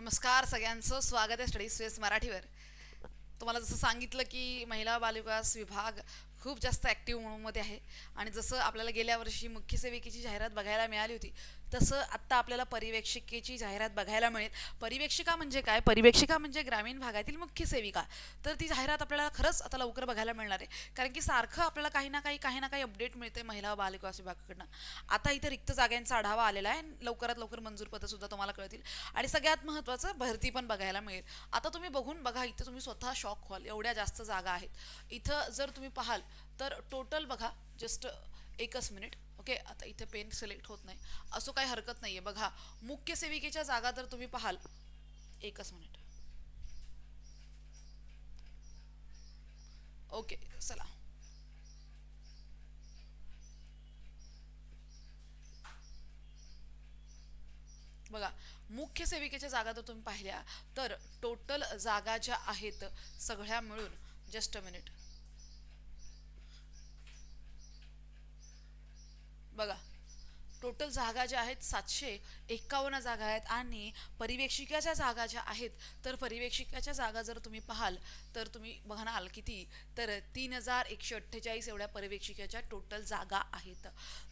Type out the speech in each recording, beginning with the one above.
नमस्कार सगळ्यांचं स्वागत आहे स्टडी स्पेस मराठीवर. तुम्हाला जसं सांगितलं की महिला बालविकास विभाग खूप जास्त ॲक्टिव्ह मोडमध्ये आहे. आणि जसं आपल्याला गेल्या वर्षी मुख्य सेविकेची जाहिरात बघायला मिळाली होती, तसं आत्ता आपल्याला परिवेक्षिकेची जाहिरात बघायला मिळेल. परिवेक्षिका म्हणजे काय? परिवेक्षिका म्हणजे ग्रामीण भागातील मुख्य सेविका. तर ती जाहिरात आपल्याला खरंच आता लवकर बघायला मिळणार आहे, कारण की सारखं आपल्याला काही ना काही अपडेट मिळते महिला व बालविकास विभागाकडनं. आता इथे रिक्त जागांचा आढावा आलेला आहे, लवकरात लवकर मंजूर पदं सुद्धा तुम्हाला कळतील. आणि सगळ्यात महत्त्वाचं, भरती पण बघायला मिळेल. आता तुम्ही बघून बघा, इथं तुम्ही स्वतः शॉक व्हाल, एवढ्या जास्त जागा आहेत इथं. जर तुम्ही पाहाल तर टोटल बघा, जस्ट एकच मिनिट. ओके, आता इथे पेन सिलेक्ट होत नाही, असं काही हरकत नाहीये. बघा, मुख्य सेविकेच्या जागा जर तुम्ही पाहाल, एकच मिनिट. ओके, चला. बघा, मुख्य सेविकेच्या जागा जर तुम्ही पाहिल्या तर टोटल जागा ज्या आहेत सगळ्या मिळून, जस्ट अ मिनिट. बघा, टोटल जागा ज्या आहेत 751 जागा आहेत. आणि परिवेक्षिकाच्या जागा ज्या आहेत, तर परिवेक्षिकाच्या जागा जर तुम्ही पाहाल तर तुम्ही बघाल किती, तर 3148 एवढ्या परिवेक्षिकेच्या टोटल जागा आहेत.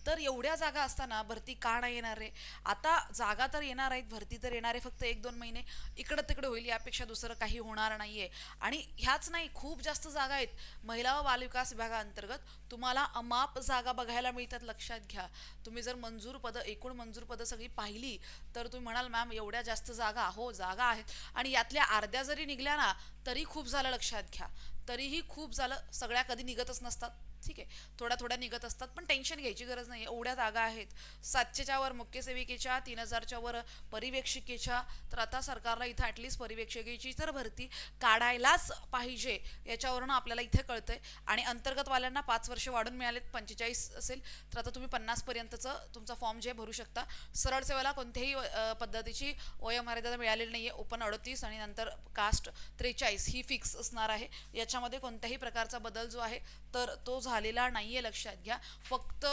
तर एवढ्या जागा असताना भरती का नाही येणार आहे? आता जागा तर येणार आहेत, भरती तर येणार आहे, फक्त 1-2 महिने इकडं तिकडं होईल, यापेक्षा दुसरं काही होणार नाहीये. आणि ह्याच नाही, खूप जास्त जागा आहेत महिला व बालविकास विभागाअंतर्गत. तुम्हाला अमाप जागा बघायला मिळतात, लक्षात घ्या. तुम्ही जर मंजूर पदं, एकूण मंजूर पदं सगळी पाहिली तर तुम्ही म्हणाल मॅम एवढ्या जास्त जागा, हो जागा आहेत. आणि यातल्या अर्ध्या जरी निघल्या ना तरी खूप झालं, लक्षात घ्या. तरीही खूप झालं, सगळ्या कधी निघतच नसतात. ठीक आहे, थोड्या थोड्या निघत असतात, पण टेन्शन घ्यायची गरज नाही. एवढ्या जागा आहेत, 700च्या वर मुख्य सेविकेच्या, 3000च्या वर परिवेक्षिकेच्या. तर आता सरकारला इथं ॲटलिस्ट परिवेक्षिकेची तर भरती काढायलाच पाहिजे, याच्यावरून आपल्याला इथे कळतंय. आणि अंतर्गतवाल्यांना 5 वर्ष वाढून मिळालेत, 45 असेल तर आता तुम्ही 50 पर्यंतचं तुमचा फॉर्म जे भरू शकता. सरळ सेवेला कोणत्याही पद्धतीची वयोमर्यादा मिळालेली नाहीये. ओपन 38 आणि नंतर कास्ट 43 ही फिक्स असणार आहे. याच्यामध्ये कोणत्याही प्रकारचा बदल जो आहे तर तो झालेला नाहीये, लक्षात घ्या. फक्त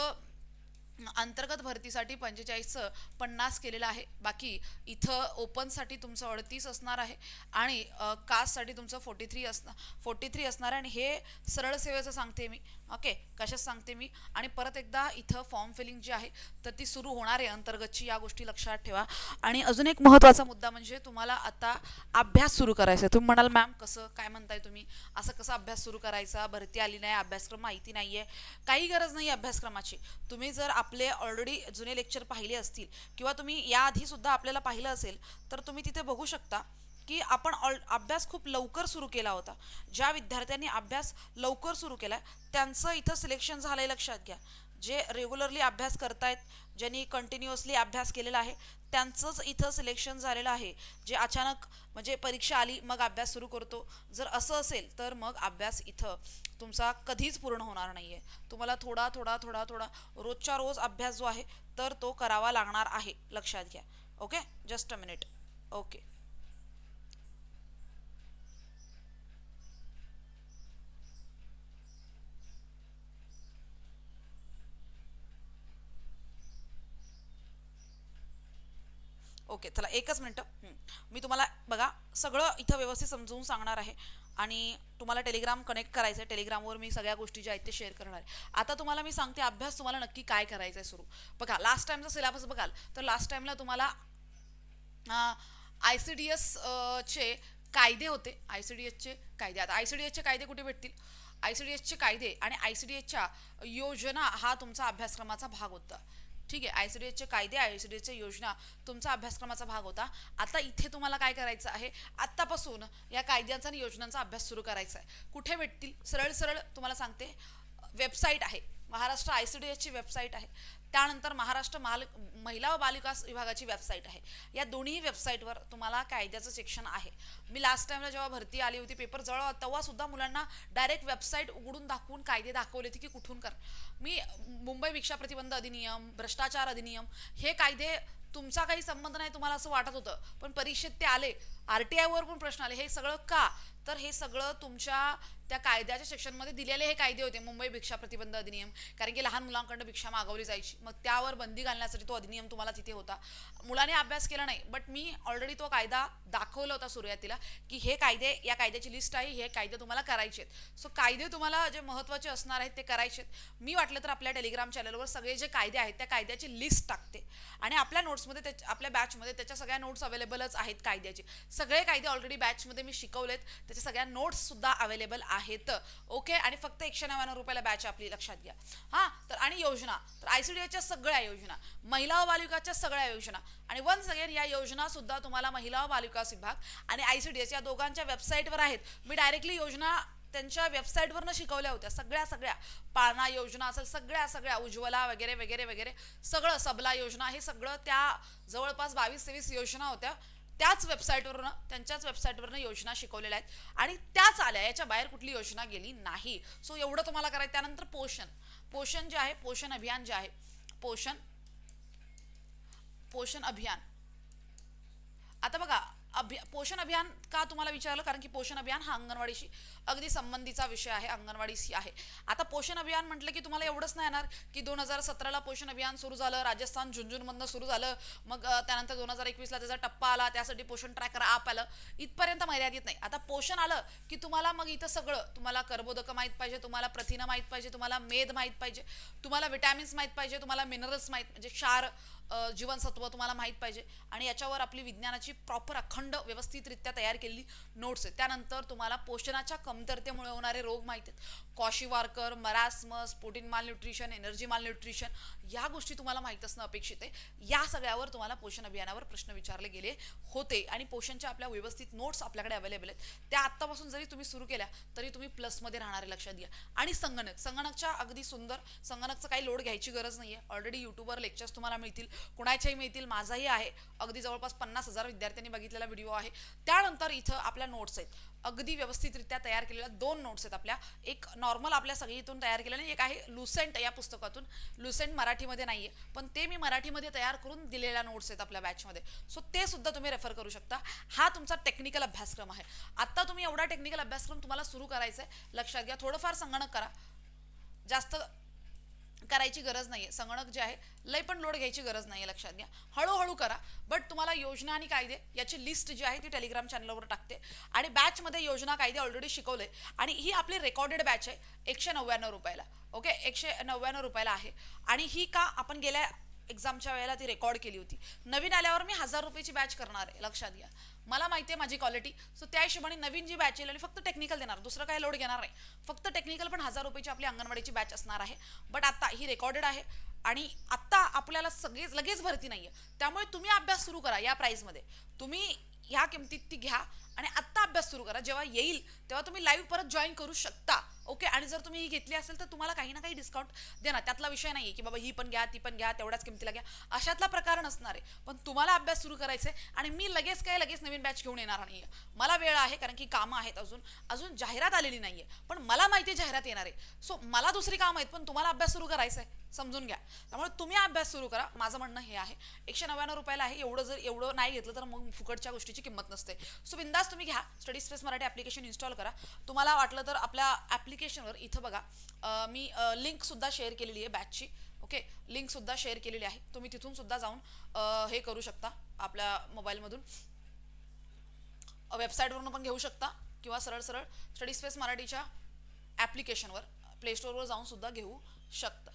अंतर्गत भरतीसाठी 45चं 50 केलेलं आहे. बाकी इथं ओपनसाठी तुमचं 38 असणार आहे. आणि कास्टसाठी तुमचं 43 असणार आहे. आणि हे सरळ सेवेचं सांगते मी. ओके, कशाच सांगते मी. आणि परत एकदा इथं फॉर्म फिलिंग जी आहे तर ती सुरू होणार आहे अंतर्गतची, या गोष्टी लक्षात ठेवा. आणि अजून एक महत्त्वाचा मुद्दा म्हणजे तुम्हाला आता अभ्यास सुरू करायचा आहे. तुम्ही म्हणाल मॅम कसं काय म्हणताय तुम्ही, असं कसा अभ्यास सुरू करायचा, भरती आली नाही, अभ्यासक्रम माहिती नाहीये. काही गरज नाही अभ्यासक्रमाची. तुम्ही जर आपले ऑलरेडी जुने लेक्चर पाहिले असतील, किंवा तुम्ही याआधी सुद्धा आपल्याला पाहिलं असेल, तर तुम्ही तिथे बघू शकता की आपण अभ्यास खूप लवकर सुरू केला होता. ज्या विद्यार्थ्यांनी अभ्यास लवकर सुरू केलाय त्यांचं इथं सिलेक्शन झालंय, लक्षात घ्या. जे रेग्युलरली अभ्यास करतायत, ज्यांनी कंटिन्युअसली अभ्यास केलेला आहे, त्यांचंच इथं सिलेक्शन झालेलं आहे. जे अचानक म्हणजे परीक्षा आली मग अभ्यास सुरू करतो, जर असं असेल तर मग अभ्यास इथं तुमचा कधीच पूर्ण होणार नाहीये. तुम्हाला थोडा थोडा थोडा थोडा रोजच्या रोज अभ्यास जो आहे तर तो करावा लागणार आहे, लक्षात घ्या. Okay, just a minute. Okay. Okay, चला एकच मिनटं. मी तुम्हाला बघा सगळं इथं व्यवस्थित समजवून सांगणार आहे. आणि तुम्हाला टेलिग्राम कनेक्ट करायचं आहे, टेलिग्रामवर मी सगळ्या गोष्टी ज्या आहेत ते शेअर करणार आहे. आता तुम्हाला मी सांगते अभ्यास तुम्हाला नक्की काय करायचा आहे सुरू. बघा, लास्ट टाइमचा सिलेबस बघाल तर लास्ट टाइमला तुम्हाला आय सी डी एस चे कायदे होते. आय सी डी एसचे कायदे, आता आय सी डी एसचे कायदे कुठे भेटतील? आय सी डी एसचे कायदे आणि आय सी डी एसच्या योजना हा तुमचा अभ्यासक्रमाचा भाग होता. ठीक आहे, आय सी डी एसचे कायदे, आय सी डी एसच्या योजना तुमचा अभ्यासक्रमाचा भाग होता. आता इथे तुम्हाला काय करायचं आहे, आत्तापासून या कायद्यांचा आणि योजनांचा अभ्यास सुरू करायचा आहे. कुठे भेटतील? सरळ सरळ तुम्हाला सांगते, वेबसाईट आहे, महाराष्ट्र आय सी डी एसची वेबसाईट आहे. त्यानंतर महाराष्ट्र महिला व बालविकास विभागाची वेबसाईट आहे. या दोन्ही वेबसाईटवर तुम्हाला कायद्याचं सेक्शन आहे. मी लास्ट टाइमला जेव्हा भरती आली होती, पेपर जवळ तेव्हा सुद्धा मुलांना डायरेक्ट वेबसाईट उघडून दाखवून कायदे दाखवले होते की कुठून कर. मी मुंबई भिक्षा प्रतिबंध अधिनियम, भ्रष्टाचार अधिनियम, हे कायदे तुमचा काही संबंध नाही तुम्हाला असं वाटत होतं, पण परीक्षेत ते आले. आरटीआय वर पण प्रश्न आले. हे सगळं का? तर हे सगळं तुमच्या त्या कायद्याच्या सेक्शनमध्ये दिलेले हे कायदे होते. मुंबई भिक्षा प्रतिबंध अधिनियम, कारण की लहान मुलांकडून भिक्षा मागवली जायची, मग त्यावर बंदी घालण्यासाठी तो अधिनियम नियम तुम्हाला तिथे होता. मुलाने अभ्यास केला नाही, बट मी ऑलरेडी तो कायदा दाखवला होता सुरुवातीला की हे कायदे, या कायद्याची लिस्ट आहे, हे कायदे तुम्हाला करायचे आहेत. सो कायदे तुम्हाला जे महत्त्वाचे असणार आहेत ते करायचे आहेत. मी वाटलं तर आपल्या टेलिग्राम चॅनलवर सगळे जे कायदे आहेत त्या कायद्याची लिस्ट टाकते आणि आपल्या नोट्समध्ये आपल्या बॅचमध्ये त्याच्या सगळ्या नोट्स अवेलेबलच आहेत कायद्याचे. सगळे कायदे ऑलरेडी बॅचमध्ये मी शिकवलेत, त्याच्या सगळ्या नोट्स सुद्धा अवेलेबल आहेत. ओके, आणि फक्त 199 रुपयाला बॅच आपली, लक्षात घ्या. हां, तर आणि योजना, तर ICDSच्या सगळ्या योजना, महिला व बालविकासच्या सगळ्या योजना, आणि वन्स अगेन या योजना सुद्धा तुम्हाला महिला व बालविकास विभाग आणि ICDS या दोघांच्या वेबसाईटवर आहेत. मी डायरेक्टली योजना त्यांच्या वेबसाईटवरनं शिकवल्या होत्या, सगळ्या पाळणा योजना असेल, सगळ्या उज्ज्वला वगैरे वगैरे वगैरे सगळं, सबला योजना, हे सगळं त्या जवळपास 22-23 योजना होत्या. त्याच वेबसाईटवरनं, त्यांच्याच वेबसाईटवरनं योजना शिकवलेल्या आहेत आणि त्याच आल्या, याच्या बाहेर कुठली योजना गेली नाही. सो एवढं तुम्हाला करायचं. त्यानंतर पोषण जे आहे, पोषण अभियान जे आहे, पोषण अभियान. आता बघा, पोषण अभियान का तुम्हाला विचारलं, कारण की पोषण अभियान हा अंगणवाडीशी अगदी संबंधीचा विषय आहे, अंगणवाडीशी आहे. आता पोषण अभियान म्हटलं की तुम्हाला एवढंच नाही येणार की 2017ला पोषण अभियान सुरू झालं, राजस्थान झुंझुनमधनं सुरू झालं, मग त्यानंतर 2021ला त्याचा टप्पा आला, त्यासाठी पोषण ट्रॅकर ॲप आलं, इथपर्यंत मर्यादित नाही. आता पोषण आलं की तुम्हाला मग इथं सगळं, तुम्हाला कर्बोदकं माहीत पाहिजे, तुम्हाला प्रथिनं माहीत पाहिजे, तुम्हाला मेद माहीत पाहिजे, तुम्हाला विटॅमिन्स माहीत पाहिजे, तुम्हाला मिनरल्स माहीत, म्हणजे क्षार, जीवनसत्व तुम्हाला माहीत पाहिजे, आणि याच्यावर आपली विज्ञानाची प्रॉपर अखंड व्यवस्थितरित्या तयार केलेली नोट्स आहेत. त्यानंतर तुम्हाला पोषणाच्या कमतरतेमुळे होणारे रोग माहीत आहेत, kwashiorkor, marasmus, protein malnutrition, energy malnutrition, या गोष्टी तुम्हाला माहीत असणं अपेक्षित आहे. या सगळ्यावर तुम्हाला पोषण अभियानावर प्रश्न विचारले गेले होते आणि पोषणच्या आपल्या व्यवस्थित नोट्स आपल्याकडे अवेलेबल आहेत. त्या आत्तापासून जरी तुम्ही सुरू केल्या तरी तुम्ही प्लसमध्ये राहणारे, लक्षात घ्या. आणि संगणकच्या अगदी सुंदर, संगणकचं काही लोड घ्यायची गरज नाही आहे. ऑलरेडी यूट्यूबवर लेक्चर्स तुम्हाला मिळतील, कुणाच्याही मिळतील, माझाही आहे. अगदी जवळपास 50,000 विद्यार्थ्यांनी बघितलेला व्हिडिओ आहे. त्यानंतर इथं आपल्या नोट्स आहेत, अगदी व्यवस्थितरित्या तयार केलेल्या 2 नोट्स आहेत आपल्या. एक नॉर्मल आपल्या सगळीतून तयार केलेल्या, एक आहे लुसेंट या पुस्तकातून. लुसेंट मराठीमध्ये नाहीये, पण ते मी मराठीमध्ये तयार करून दिलेल्या नोट्स आहेत आपल्या बॅचमध्ये. सो ते सुद्धा तुम्ही रेफर करू शकता. हा तुमचा टेक्निकल अभ्यासक्रम आहे. आता तुम्ही एवढा टेक्निकल अभ्यासक्रम तुम्हाला सुरू करायचा आहे, लक्षात घ्या. थोडंफार संगणक करा, जास्त करायची गरज नाहीये. संगणक जे आहे लय पण लोड घ्यायची गरज नाहीये, लक्षात घ्या. हळूहळू करा. बट तुम्हाला योजना आणि कायदे याची लिस्ट जी आहे ती टेलिग्राम चॅनलवर टाकते आणि बॅचमध्ये योजना कायदे ऑलरेडी शिकवले आणि ही आपली रेकॉर्डेड बॅच आहे 199 रुपयाला. ओके, 199 रुपयाला आहे. आणि ही का आपण गेल्या एक्झामच्या वेळेला ती रेकॉर्ड केली होती. नवीन आल्यावर मी 1000 रुपयाची बॅच करणार आहे, लक्षात घ्या. मला माहिती आहे माझी क्वालिटी, सो त्या हिशोबाने नवीन जी बॅच येईल आणि फक्त टेक्निकल देणार, दुसरं काही लोड घेणार नाही. फक्त टेक्निकल पण 1000 रुपयाची आपली अंगणवाडीची बॅच असणार आहे. बट आता ही रेकॉर्डेड आहे आणि आत्ता आपल्याला लगेच भरती नाहीये, त्यामुळे तुम्ही अभ्यास सुरू करा. या प्राइसमध्ये तुम्ही ह्या किमतीत ती घ्या आणि आत्ता अभ्यास सुरू करा. जेव्हा येईल तेव्हा तुम्ही लाईव्ह परत जॉईन करू शकता. ओके, आणि जर तुम्ही ही घेतली असेल तर तुम्हाला काही ना काही डिस्काउंट देणार, त्यातला विषय नाही की बाबा ही पण घ्या, ती पण घ्या, तेवढ्याच किमतीला घ्या, अशातला प्रकार नसणार आहे. पण तुम्हाला अभ्यास सुरू करायचा आहे आणि मी लगेच नवीन बॅच घेऊन येणार नाहीये. मला वेळ आहे, कारण की कामं आहेत, अजून जाहिरात आलेली नाहीये, पण मला माहिती आहे जाहिरात येणार आहे. सो मला दुसरी कामं आहेत, पण तुम्हाला अभ्यास सुरू करायचा आहे, समजून घ्या. त्यामुळे तुम्ही अभ्यास सुरू करा. माझं म्हणणं हे आहे. 199 रुपयाला आहे. एवढं नाही घेतलं तर मग फुकटच्या गोष्टीची किंमत नसते. सो बिंदास तुम्ही घ्या. Study space Marathi application install करा. तुम्हाला वाटलं तर आपल्या ॲप्लिकेशनवर इथं बघा, मी लिंक सुद्धा शेअर केलेली आहे बॅचची. ओके, लिंक सुद्धा शेअर केलेली आहे. तुम्ही तिथून सुद्धा जाऊन हे करू शकता, आपल्या मोबाईलमधून वेबसाईटवरून पण घेऊ शकता किंवा सरळ स्टडी स्पेस मराठीच्या ॲप्लिकेशनवर प्ले स्टोअरवर जाऊन सुद्धा घेऊ शकता.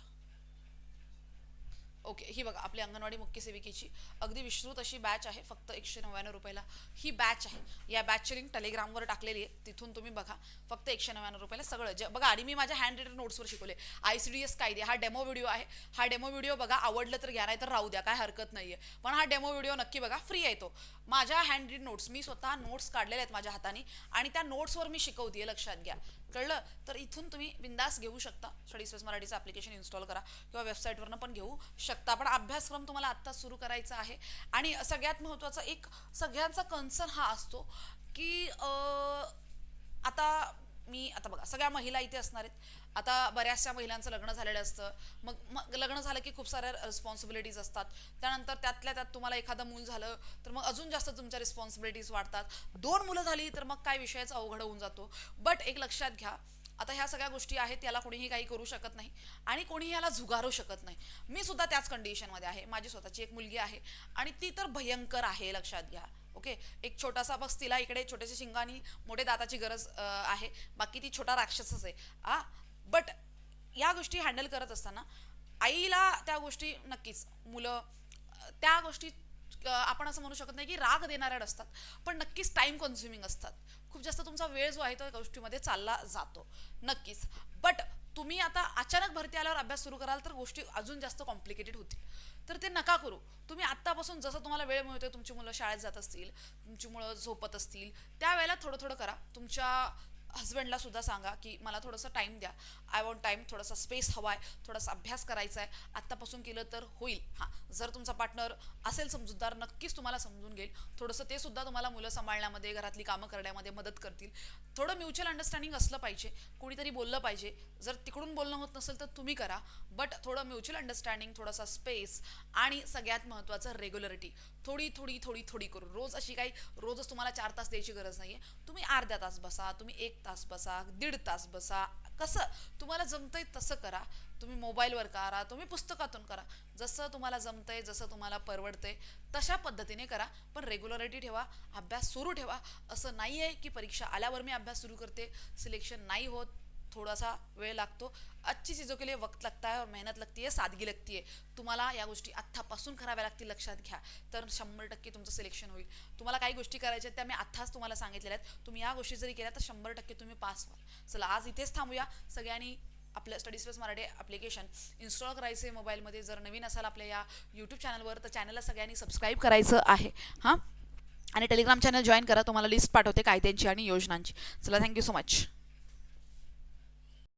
ओके, ही बघा आपली अंगणवाडी मुख्य सेविकेची अगदी विस्तृत अशी बॅच आहे. फक्त 199 रुपयाला ही बॅच आहे. या बॅचची लिंक टेलिग्रामवर टाकलेली आहे, तिथून तुम्ही बघा. फक्त 199 रुपयाला सगळं बघा. आणि मी माझ्या हँड रिटन नोट्सवर शिकवले. ICDS कायदे हा डेमो व्हिडिओ आहे. हा डेमो व्हिडिओ बघा, आवडलं तर घ्या, नाही तर राहू द्या, काय हरकत नाहीये. पण हा डेमो व्हिडिओ नक्की बघा, फ्री आहे तो. माझ्या हँड रिटन नोट्स, मी स्वतः नोट्स काढलेल्या आहेत माझ्या हाताने आणि त्या नोट्सवर मी शिकवते, लक्षात घ्या. कळलं? तर इथून तुम्ही बिंदास घेऊ शकता. स्टडी स्पेस मराठीचं ॲप्लिकेशन इन्स्टॉल करा किंवा वेबसाईटवरनं पण घेऊ शकता. पण अभ्यासक्रम तुम्हाला आत्ता सुरू करायचा आहे. आणि सगळ्यात महत्त्वाचा एक सगळ्यांचा कन्सर्न हा असतो की आता बघा, सगळ्या महिला इथे असणार आहेत. आता बऱ्याचशा महिलांचं लग्न झालेलं असतं, मग लग्न झालं की खूप साऱ्या रिस्पॉन्सिबिलिटीज असतात. त्यानंतर त्यातल्या त्यात तुम्हाला एखादं मूल झालं तर मग अजून जास्त तुमच्या रिस्पॉन्सिबिलिटीज वाढतात. 2 मुलं झाली तर मग काय विषयाचा अवघड होऊन जातो. बट एक लक्षात घ्या, आता ह्या सगळ्या गोष्टी आहेत, याला कोणीही काही करू शकत नाही आणि कोणीही याला झुगारू शकत नाही. मी सुद्धा त्याच कंडिशनमध्ये आहे. माझी स्वतःची एक मुलगी आहे आणि ती तर भयंकर आहे, लक्षात घ्या. ओके, एक छोटासा बस तिला इकडे छोटेसे शिंग आणि मोठे दाताची गरज आहे, बाकी ती छोटा राक्षसच आहे. बट या गोष्टी हँडल करत असताना आईला त्या गोष्टी नक्कीच मुलं त्या गोष्टी आपण असं म्हणू शकत नाही की राग देणाऱ्या असतात, पण नक्कीच टाइम कन्झ्युमिंग असतात. खूप जास्त तुमचा वेळ जो आहे तो त्या गोष्टीमध्ये चालला जातो नक्कीच. बट तुम्ही आता अचानक भरती आल्यावर अभ्यास सुरू कराल तर गोष्टी अजून जास्त कॉम्प्लिकेटेड होतील, तर ते नका करू. तुम्ही आत्तापासून जसं तुम्हाला वेळ मिळतोय, तुमची मुलं शाळेत जात असतील, तुमची मुलं झोपत असतील, त्यावेळेला थोडं थोडं करा. तुमच्या हस्बंडला सुद्धा सांगा की मला थोडंसं टाइम द्या, आय वॉन्ट टाइम, थोडासा स्पेस हवा आहे, थोडासा अभ्यास करायचा आहे, आत्तापासून केलं तर होईल. हां, जर तुमचा पार्टनर असेल समजूतदार, नक्कीच तुम्हाला समजून घेईल. थोडंसं ते सुद्धा तुम्हाला मुलं सांभाळण्यामध्ये, घरातली कामं करण्यामध्ये मदत करतील. थोडं म्युच्युअल अंडरस्टँडिंग असलं पाहिजे, कोणीतरी बोललं पाहिजे. जर तिकडून बोलणं होत नसेल तर तुम्ही करा, बट थोडं म्युच्युअल अंडरस्टँडिंग, थोडासा स्पेस आणि सगळ्यात महत्त्वाचं रेग्युलरिटी. थोडी थोडी थोडी थोडी करून, रोज अशी काही रोजच तुम्हाला 4 तास द्यायची गरज नाहीये. तुम्ही अर्ध्या तास बसा, तुम्ही 1 तास बसा, 1.5 तास बसा, कसं तुम्हाला जमतंय तसं करा. तुम्ही मोबाईलवर करा, तुम्ही पुस्तकातून करा, जसं तुम्हाला जमतंय, जसं तुम्हाला परवडतंय तशा पद्धतीने करा. पण रेग्युलरिटी ठेवा, अभ्यास सुरू ठेवा. असं नाही आहे की परीक्षा आल्यावर मी अभ्यास सुरू करते, सिलेक्शन नाही होत, थोडासा वेळ लागतो. अच्छी चीज़ों के लिए वक्त लगता है और मेहनत लगती है, सादगी लगती है. तुम्हाला या गोष्टी आत्तापासून कराव्या लागतील, लक्षात घ्या. तर 100% तुमचं सिलेक्शन होईल. तुम्हाला काही गोष्टी करायच्या आहेत त्या मी आत्ताच तुम्हाला सांगितलेल्या आहेत. तुम्ही या गोष्टी जरी केल्या तर 100% तुम्ही पास व्हाल. चला, आज इथेच थांबूया. सगळ्यांनी आपलं study space Marathi application install करायचं आहे मोबाईलमध्ये. जर नवीन असाल आपल्या या यूट्यूब चॅनलवर तर चॅनलला सगळ्यांनी सबस्क्राईब करायचं आहे. हां, आणि टेलिग्राम चॅनल जॉईन करा, तुम्हाला लिस्ट पाठवते कायद्यांची आणि योजनांची. चला, थँक्यू सो मच.